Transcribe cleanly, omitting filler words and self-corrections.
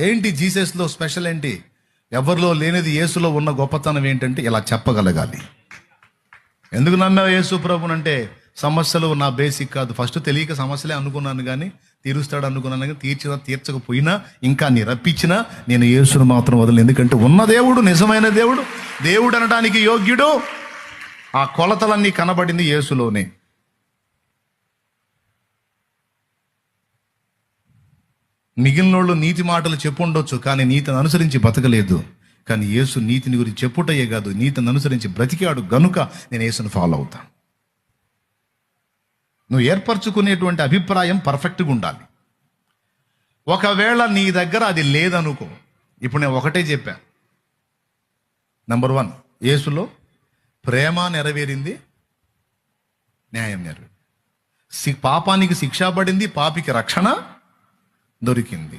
ఏంటి జీసస్లో స్పెషల్ ఏంటి? ఎవరిలో లేనిది యేసులో ఉన్న గొప్పతనం ఏంటంటే ఇలా చెప్పగలగాలి. ఎందుకు నమ్మావు యేసు ప్రభునంటే సమస్యలు నా బేసిక్ కాదు. ఫస్ట్ తెలియక సమస్యలే అనుకున్నాను, కానీ తీరుస్తాడు అనుకున్నాను, కానీ తీర్చకపోయినా ఇంకా నీ రప్పించినా నేను యేసును మాత్రం వదలను. ఎందుకంటే ఉన్న దేవుడు నిజమైన దేవుడు, దేవుడు అనడానికి యోగ్యుడు. ఆ కొలతలన్నీ కనబడింది యేసులోనే. మిగిలినోళ్ళు నీతి మాటలు చెప్పుండొచ్చు, కానీ నీతిని అనుసరించి బతకలేదు. కానీ యేసు నీతిని గురించి చెప్పుటయ్యే కాదు, నీతిని అనుసరించి బ్రతికాడు గనుక నేను యేసును ఫాలో అవుతాను. నువ్వు ఏర్పరచుకునేటువంటి అభిప్రాయం పర్ఫెక్ట్గా ఉండాలి. ఒకవేళ నీ దగ్గర అది లేదనుకో, ఇప్పుడు నేను ఒకటే చెప్పా. నంబర్ 1, యేసులో ప్రేమ నెరవేరింది, న్యాయం నెరవేరింది, పాపానికి శిక్ష పడింది, పాపికి రక్షణ దొరికింది.